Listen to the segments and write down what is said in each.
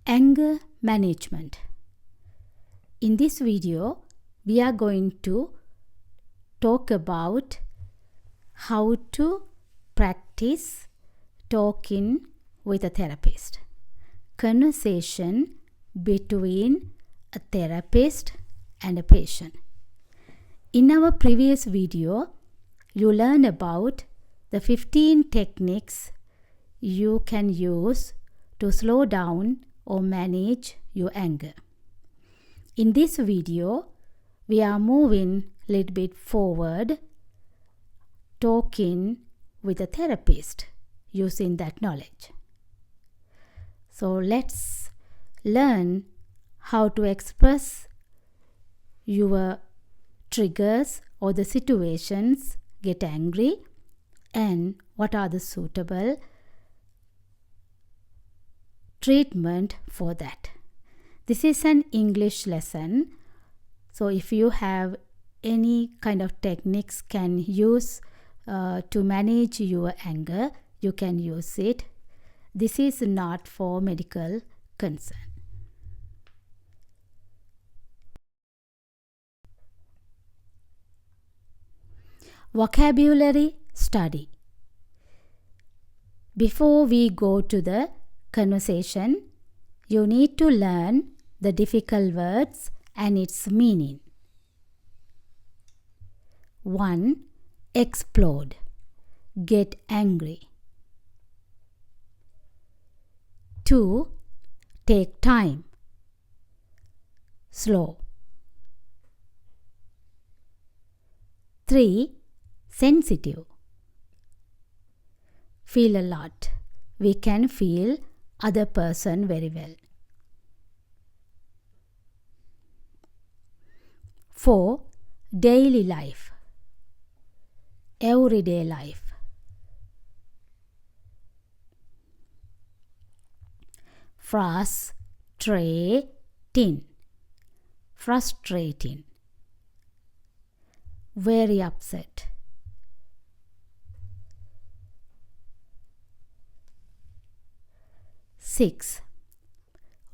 Anger management. In this video, we are going to talk about how to practice talking with a therapist. Conversation between a therapist and a patient. In our previous video, you learned about the 15 techniques you can use to slow down or manage your anger. In this video, we are moving a little bit forward, talking with a therapist using that knowledge. So let's learn how to express your triggers or the situations, get angry, and what are the suitable treatment for that. This is an English lesson, so if you have any kind of techniques can use to manage your anger, you can use it. This is not for medical concern. Vocabulary study. Before we go to the conversation, you need to learn the difficult words and its meaning. 1. Explode. Get angry. 2. Take time. Slow. 3. Sensitive. Feel a lot. We can feel other person very well. 4. Daily life. Everyday life. frustrating. Frustrating. Very upset. 6.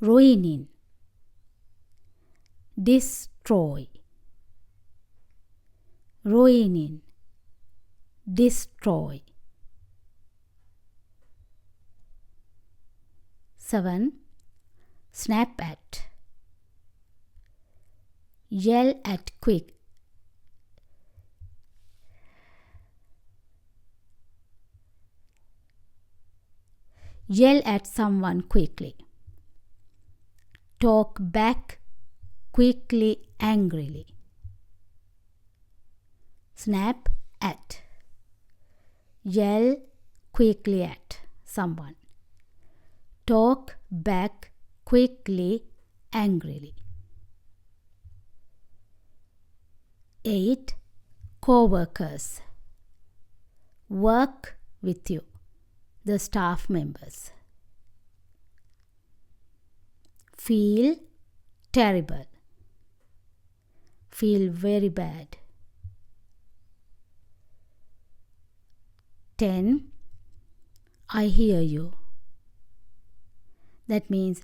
Ruining. Destroy. Ruining. Destroy. 7. Snap at. Yell at quick. Yell at someone quickly. Talk back quickly, angrily. Snap at. Yell quickly at someone. Talk back quickly, angrily. 8. Co-workers. Work with you, the staff members. Feel terrible. Feel very bad. 10. I hear you. That means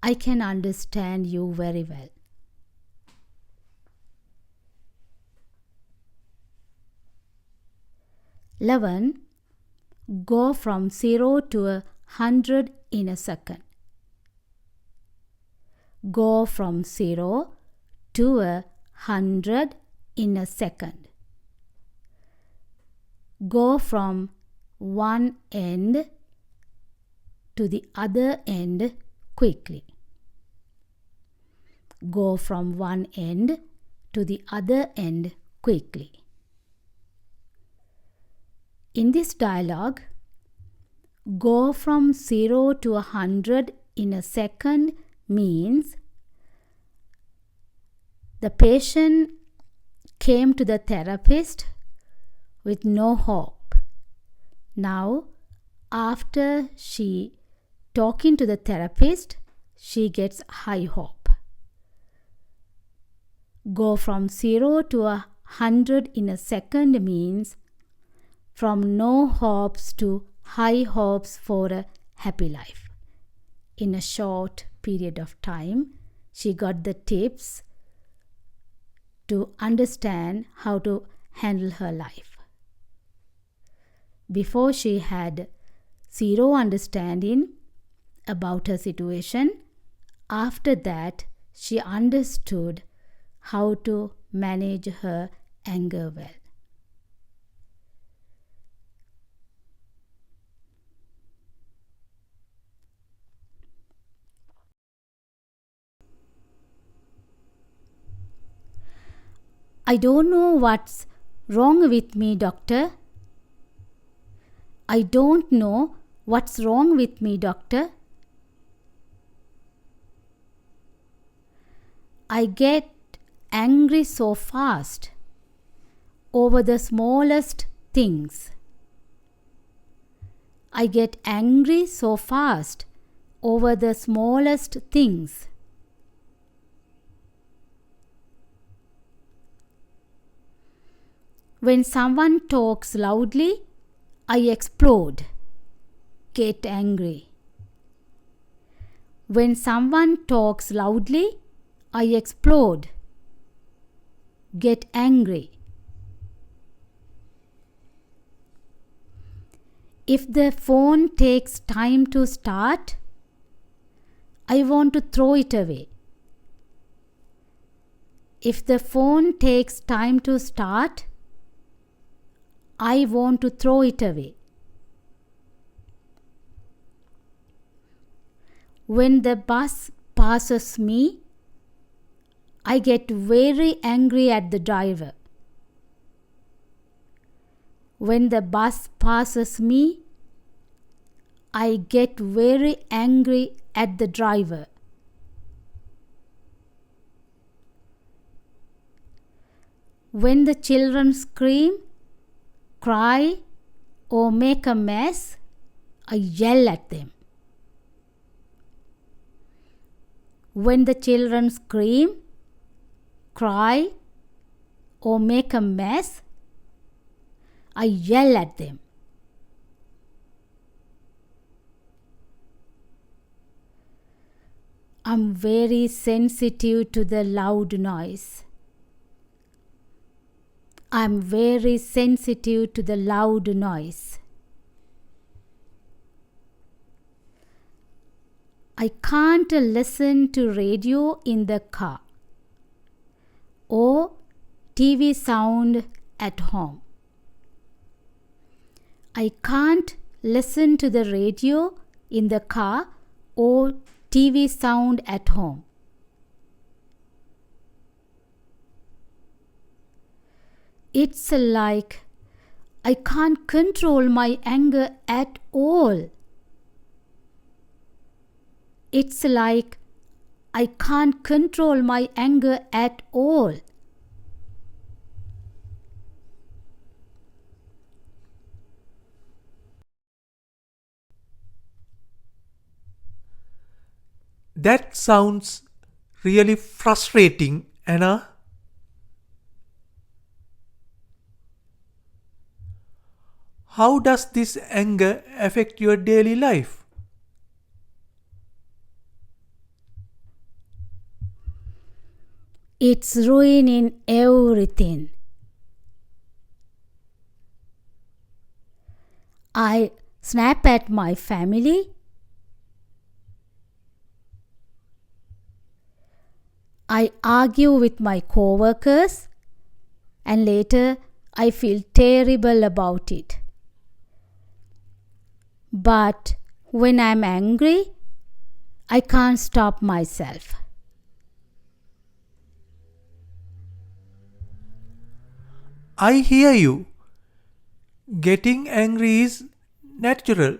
I can understand you very well. 11. Go from 0 to 100 in a second. Go from 0 to 100 in a second. Go from one end to the other end quickly. Go from one end to the other end quickly. In this dialogue, go from 0 to 100 in a second means the patient came to the therapist with no hope. Now, after she talking to the therapist, she gets high hope. Go from 0 to 100 in a second means from no hopes to high hopes for a happy life in a short period of time, she got the tips to understand how to handle her life. Before, she had zero understanding about her situation. After that, she understood how to manage her anger well. I don't know what's wrong with me, doctor. I don't know what's wrong with me, doctor. I get angry so fast over the smallest things. I get angry so fast over the smallest things. When someone talks loudly, I explode, get angry. When someone talks loudly, I explode, get angry. If the phone takes time to start, I want to throw it away. If the phone takes time to start, I want to throw it away. When the bus passes me, I get very angry at the driver. When the bus passes me, I get very angry at the driver. When the children scream, cry, or make a mess, I yell at them. When the children scream, cry, or make a mess, I yell at them. I'm very sensitive to the loud noise. I'm very sensitive to the loud noise. I can't listen to radio in the car or TV sound at home. I can't listen to the radio in the car or TV sound at home. It's like I can't control my anger at all. It's like I can't control my anger at all. That sounds really frustrating, Anna. How does this anger affect your daily life? It's ruining everything. I snap at my family. I argue with my coworkers, and later I feel terrible about it. But when I'm angry, I can't stop myself. I hear you. Getting angry is natural.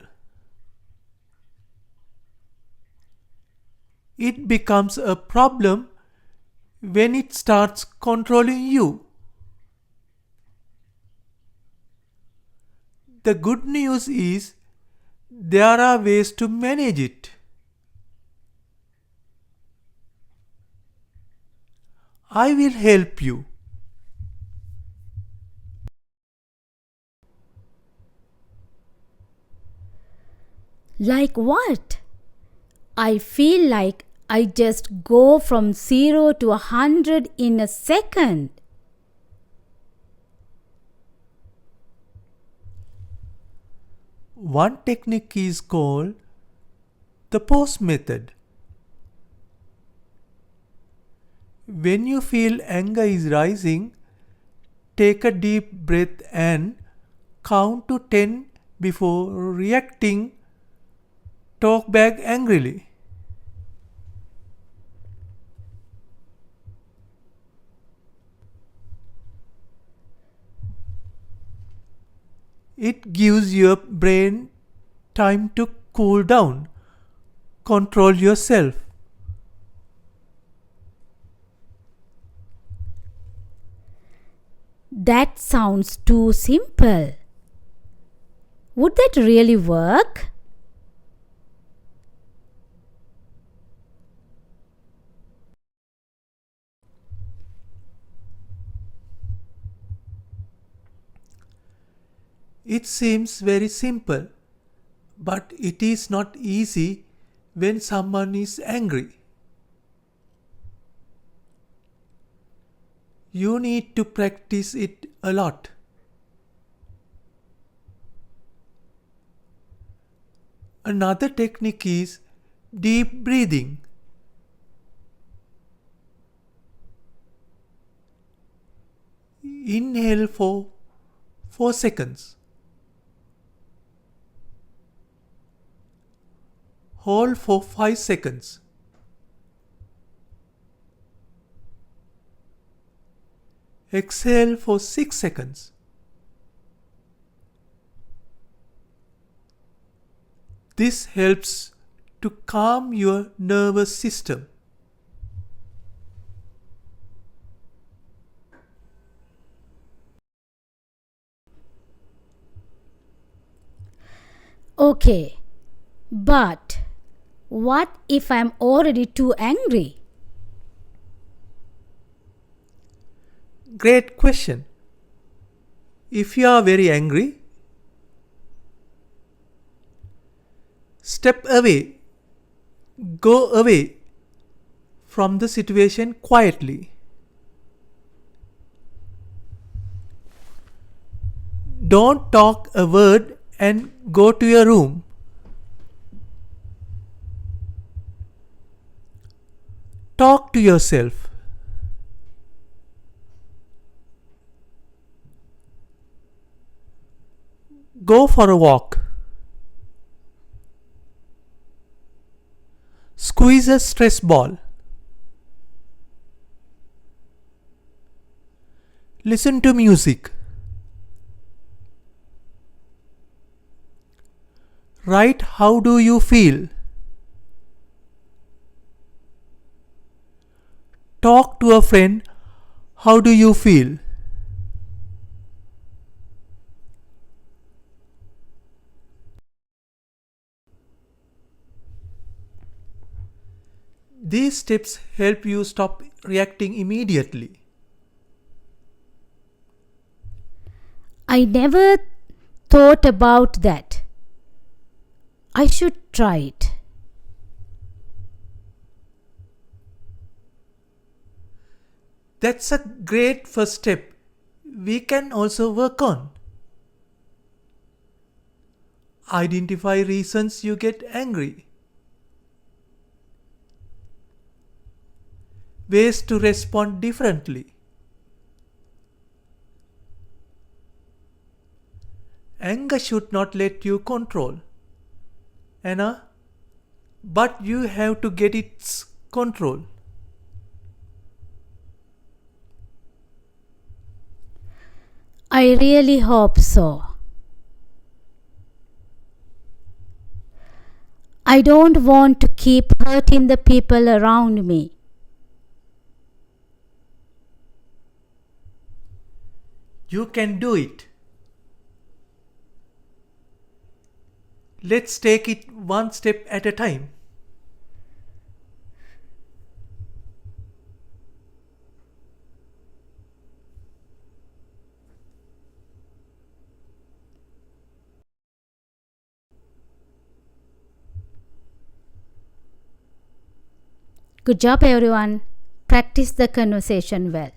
It becomes a problem when it starts controlling you. The good news is there are ways to manage it. I will help you. Like what? I feel like I just go from 0 to 100 in a second. One technique is called the pause method. When you feel anger is rising, take a deep breath and count to 10 before reacting. Talk back angrily. It gives your brain time to cool down. Control yourself. That sounds too simple. Would that really work? It seems very simple, but it is not easy when someone is angry. You need to practice it a lot. Another technique is deep breathing. Inhale for 4 seconds. Hold for 5 seconds. Exhale for 6 seconds. This helps to calm your nervous system. Okay, but what if I'm already too angry? Great question. If you are very angry, step away. Go away from the situation quietly. Don't talk a word and go to your room. Talk to yourself. Go for a walk. Squeeze a stress ball. Listen to music. Write how do you feel. Talk to a friend. How do you feel? These steps help you stop reacting immediately. I never thought about that. I should try it. That's a great first step. We can also work on. Identify reasons you get angry. Ways to respond differently. Anger should not let you control, Anna, but you have to get its control. I really hope so. I don't want to keep hurting the people around me. You can do it. Let's take it one step at a time. Good job everyone. Practice the conversation well.